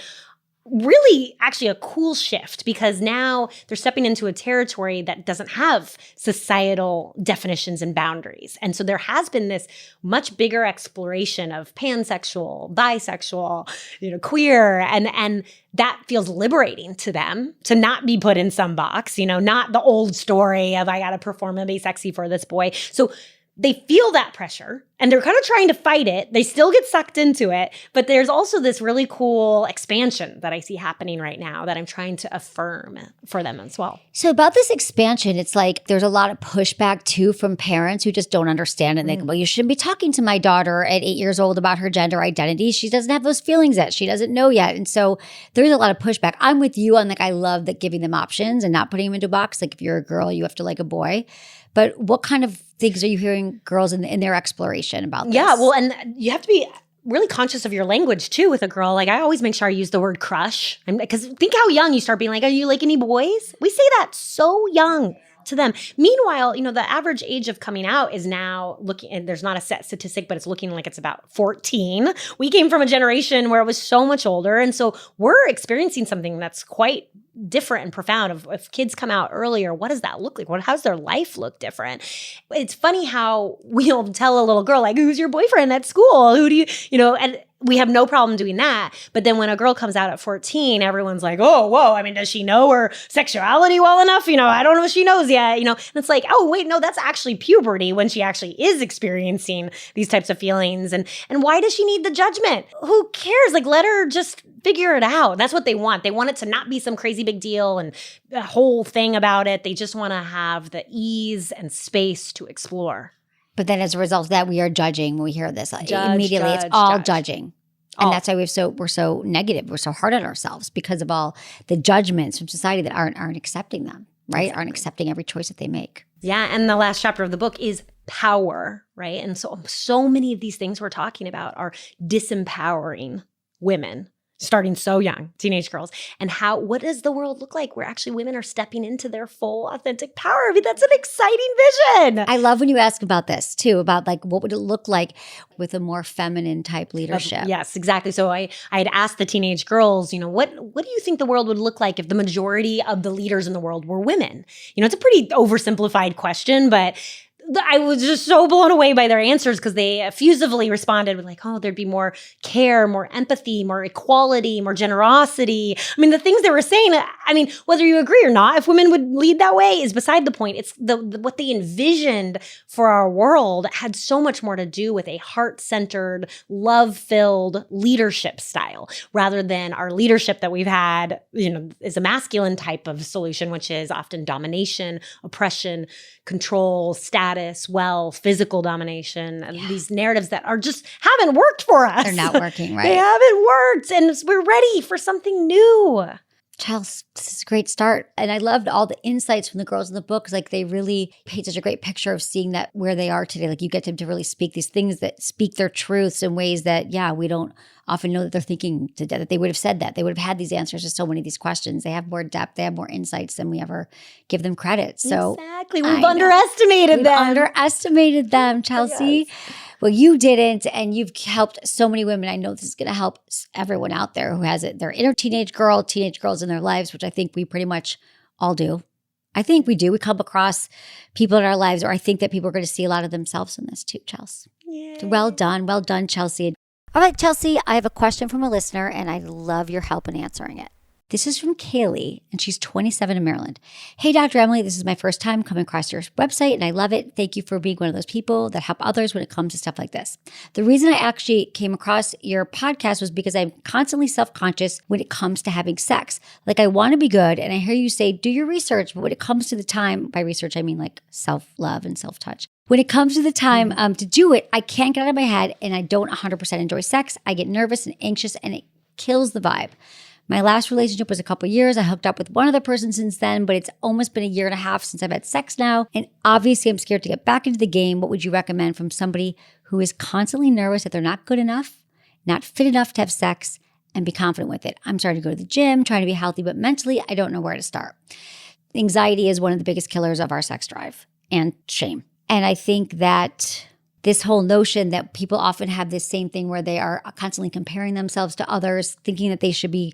S1: really actually a cool shift because now they're stepping into a territory that doesn't have societal definitions and boundaries. And so there has been this much bigger exploration of pansexual, bisexual, queer, and that feels liberating to them to not be put in some box, not the old story of I got to perform and be sexy for this boy. So they feel that pressure and they're kind of trying to fight it. They still get sucked into it, but there's also this really cool expansion that I see happening right now that I'm trying to affirm for them as well.
S2: So about this expansion, it's like there's a lot of pushback too from parents who just don't understand it. And they go, well, you shouldn't be talking to my daughter at 8 years old about her gender identity. She doesn't have those feelings yet. She doesn't know yet. And so there's a lot of pushback. I'm with you on I love that giving them options and not putting them into a box. Like if you're a girl, you have to like a boy. But what kind of things are you hearing girls in their exploration about this?
S1: Yeah, well, and you have to be really conscious of your language too with a girl. Like I always make sure I use the word crush. Because think how young you start being like, are you like any boys? We say that so young to them. Meanwhile, the average age of coming out is now looking, and there's not a set statistic, but it's looking like it's about 14. We came from a generation where it was so much older. And so we're experiencing something that's quite different and profound. If kids come out earlier, what does that look like? How does their life look different? It's funny how we'll tell a little girl, like, who's your boyfriend at school? Who do you, and we have no problem doing that. But then when a girl comes out at 14, everyone's like, oh, whoa. I mean, does she know her sexuality well enough? I don't know if she knows yet, and it's like, oh, wait, no, that's actually puberty when she actually is experiencing these types of feelings. And why does she need the judgment? Who cares? Like, let her just figure it out. That's what they want. They want it to not be some crazy big deal and a whole thing about it. They just want to have the ease and space to explore.
S2: But then as a result of that, we are judging when we hear this. Immediately, it's all judging. And that's why we're so negative. We're so hard on ourselves because of all the judgments from society that aren't accepting them, right? Exactly. Aren't accepting every choice that they make.
S1: Yeah, and the last chapter of the book is power, right? And so many of these things we're talking about are disempowering women. Starting so young, teenage girls, and what does the world look like where actually women are stepping into their full authentic power? I mean, that's an exciting vision.
S2: I love when you ask about this too, about what would it look like with a more feminine type leadership?
S1: Yes, exactly. So I had asked the teenage girls, what do you think the world would look like if the majority of the leaders in the world were women? It's a pretty oversimplified question, but I was just so blown away by their answers because they effusively responded with like, oh, there'd be more care, more empathy, more equality, more generosity. I mean, the things they were saying, whether you agree or not, if women would lead that way is beside the point. It's what they envisioned for our world had so much more to do with a heart-centered, love-filled leadership style rather than our leadership that we've had, is a masculine type of solution, which is often domination, oppression, control, status, wealth, physical domination, and these narratives that are just haven't worked for us.
S2: They're not working, right?
S1: They haven't worked, and we're ready for something new.
S2: Chelsey, this is a great start. And I loved all the insights from the girls in the book. Like they really paint such a great picture of seeing that where they are today. Like you get them to really speak these things that speak their truths in ways that, we don't often know that they're thinking that they would have said that. They would have had these answers to so many of these questions. They have more depth. They have more insights than we ever give them credit. So
S1: exactly. We've underestimated them,
S2: Chelsey.
S1: Yes.
S2: Well, you didn't, and you've helped so many women. I know this is going to help everyone out there who has their inner teenage girls in their lives, which I think we pretty much all do. I think we do. We come across people in our lives, or I think that people are going to see a lot of themselves in this too, Chelsey.
S1: Yay.
S2: Well done, Chelsey. All right, Chelsey, I have a question from a listener, and I'd love your help in answering it. This is from Kaylee, and she's 27 in Maryland. Hey, Dr. Emily, this is my first time coming across your website, and I love it. Thank you for being one of those people that help others when it comes to stuff like this. The reason I actually came across your podcast was because I'm constantly self-conscious when it comes to having sex. Like, I want to be good, and I hear you say, do your research, but when it comes to the time, by research, I mean like self-love and self-touch. When it comes to the time to do it, I can't get out of my head, and I don't 100% enjoy sex. I get nervous and anxious, and it kills the vibe. My last relationship was a couple years. I hooked up with one other person since then, but it's almost been 1.5 years since I've had sex now. And obviously I'm scared to get back into the game. What would you recommend from somebody who is constantly nervous that they're not good enough, not fit enough to have sex, and be confident with it? I'm starting to go to the gym, trying to be healthy, but mentally I don't know where to start. Anxiety is one of the biggest killers of our sex drive and shame. And I think that this whole notion that people often have this same thing where they are constantly comparing themselves to others, thinking that they should be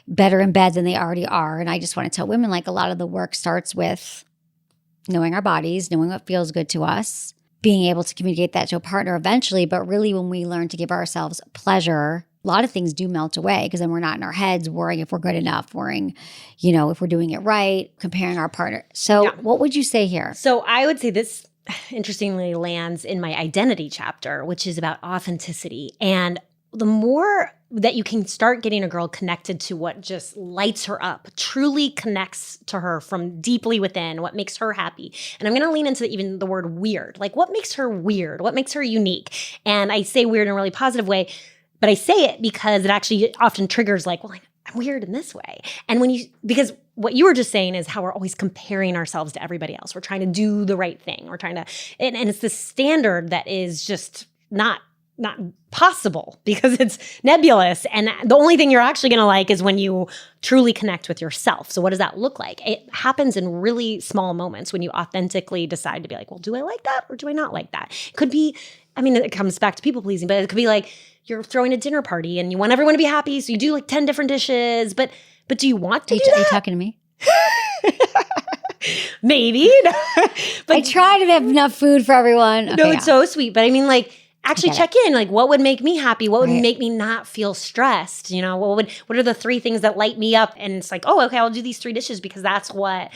S2: better in bed than they already are. And I just want to tell women, like, a lot of the work starts with knowing our bodies, knowing what feels good to us, being able to communicate that to a partner eventually. But really, when we learn to give ourselves pleasure, a lot of things do melt away because then we're not in our heads worrying if we're good enough, worrying, if we're doing it right, comparing our partner. So what would you say here?
S1: So I would say this interestingly lands in my identity chapter, which is about authenticity. And the more that you can start getting a girl connected to what just lights her up, truly connects to her from deeply within, what makes her happy. And I'm going to lean into even the word weird. Like, what makes her weird? What makes her unique? And I say weird in a really positive way, but I say it because it actually often triggers like, well, I'm weird in this way. And because what you were just saying is how we're always comparing ourselves to everybody else. We're trying to do the right thing. We're trying to, and it's this standard that is just not possible because it's nebulous. And the only thing you're actually going to like is when you truly connect with yourself. So what does that look like? It happens in really small moments when you authentically decide to be like, well, do I like that or do I not like that? It could be, it comes back to people pleasing, but it could be like you're throwing a dinner party and you want everyone to be happy. So you do like 10 different dishes, but do you want to do that?
S2: Are you talking to me?
S1: Maybe.
S2: But I try to have enough food for everyone.
S1: Okay, no, it's so sweet. But actually check in. Like, what would make me happy? What would make me not feel stressed? What are the 3 things that light me up? And it's like, oh, okay, I'll do these 3 dishes because that's what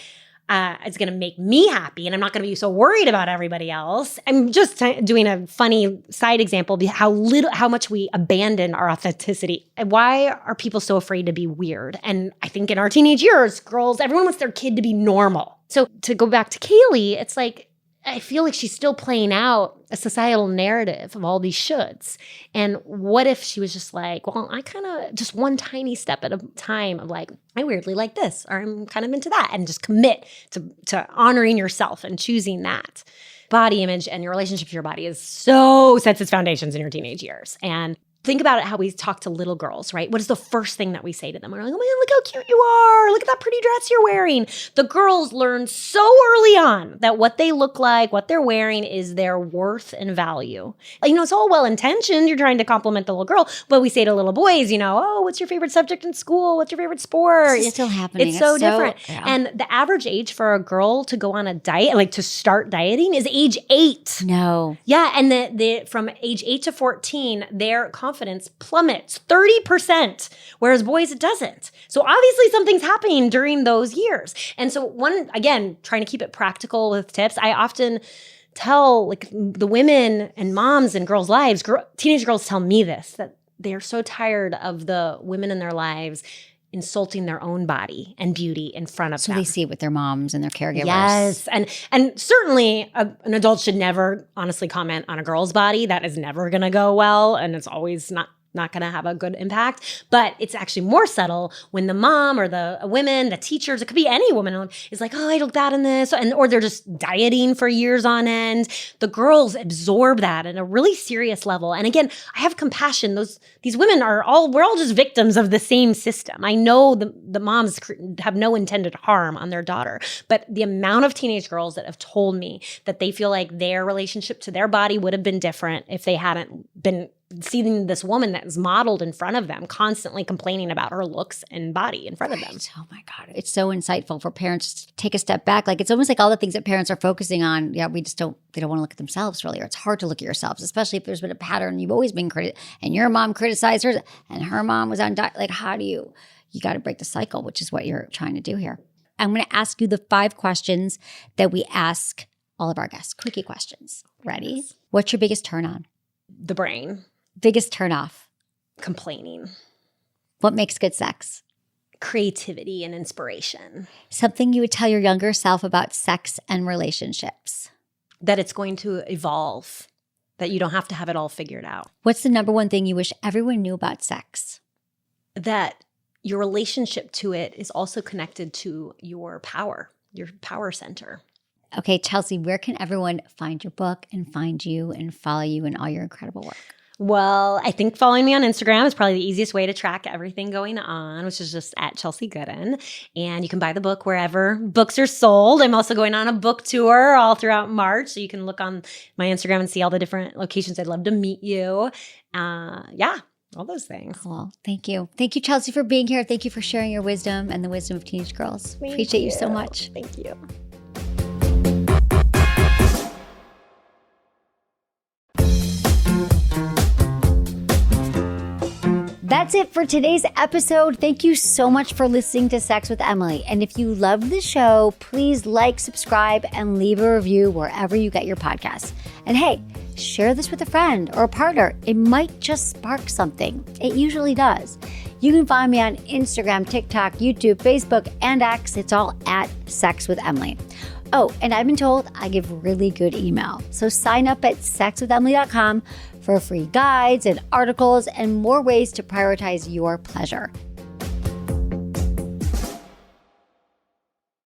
S1: is going to make me happy. And I'm not going to be so worried about everybody else. I'm just doing a funny side example, how much we abandon our authenticity. And why are people so afraid to be weird? And I think in our teenage years, girls, everyone wants their kid to be normal. So to go back to Kaylee, it's like, I feel like she's still playing out a societal narrative of all these shoulds. And what if she was just like, well, I kind of just one tiny step at a time of like, I weirdly like this, or I'm kind of into that, and just commit to honoring yourself and choosing that. Body image and your relationship to your body sets its foundations in your teenage years. And think about it, how we talk to little girls, right? What is the first thing that we say to them? We're like, oh man, look how cute you are. Look at that pretty dress you're wearing. The girls learn so early on that what they look like, what they're wearing is their worth and value. It's all well-intentioned. You're trying to compliment the little girl, but we say to little boys, oh, what's your favorite subject in school? What's your favorite sport?
S2: It's still happening.
S1: It's so different. Yeah. And the average age for a girl to go on a diet, like to start dieting, is age 8.
S2: No.
S1: Yeah, and from age 8 to 14, their confidence plummets 30%, whereas boys, it doesn't. So obviously something's happening during those years. And so trying to keep it practical with tips, I often tell like the women and moms in girls' lives, teenage girls tell me this, that they're so tired of the women in their lives insulting their own body and beauty in front of them.
S2: So they see it with their moms and their caregivers.
S1: Yes. And certainly an adult should never honestly comment on a girl's body. That is never going to go well. And it's always not going to have a good impact. But it's actually more subtle when the mom or the women, the teachers, it could be any woman, is like, oh, I look that in this. Or they're just dieting for years on end. The girls absorb that at a really serious level. And again, I have compassion. These women we're all just victims of the same system. I know the moms have no intended harm on their daughter, but the amount of teenage girls that have told me that they feel like their relationship to their body would have been different if they hadn't been seeing this woman that is modeled in front of them, constantly complaining about her looks and body in front of them.
S2: Oh my God. It's so insightful for parents to take a step back. Like, it's almost like all the things that parents are focusing on. Yeah, they don't want to look at themselves really, or it's hard to look at yourselves, especially if there's been a pattern. You've always been and your mom criticized her and her mom was on diet. Like, how do you got to break the cycle, which is what you're trying to do here. I'm going to ask you the 5 questions that we ask all of our guests. Quickie questions. Ready? Yes. What's your biggest turn on?
S1: The brain.
S2: Biggest turn off?
S1: Complaining.
S2: What makes good sex?
S1: Creativity and inspiration.
S2: Something you would tell your younger self about sex and relationships?
S1: That it's going to evolve, that you don't have to have it all figured out.
S2: What's the number one thing you wish everyone knew about sex?
S1: That your relationship to it is also connected to your power center.
S2: Okay, Chelsey, where can everyone find your book and find you and follow you and all your incredible work?
S1: Well, I think following me on Instagram is probably the easiest way to track everything going on, which is just at Chelsey Goodan. And you can buy the book wherever books are sold. I'm also going on a book tour all throughout March. So you can look on my Instagram and see all the different locations. I'd love to meet you. Yeah, all those things.
S2: Well, thank you. Thank you, Chelsey, for being here. Thank you for sharing your wisdom and the wisdom of teenage girls. Appreciate you so much.
S1: Thank you.
S2: That's it for today's episode. Thank you so much for listening to Sex with Emily. And if you love the show, please like, subscribe, and leave a review wherever you get your podcasts. And hey, share this with a friend or a partner. It might just spark something. It usually does. You can find me on Instagram, TikTok, YouTube, Facebook, and X. It's all at Sex with Emily. Oh, and I've been told I give really good email. So sign up at sexwithemily.com for free guides and articles and more ways to prioritize your pleasure.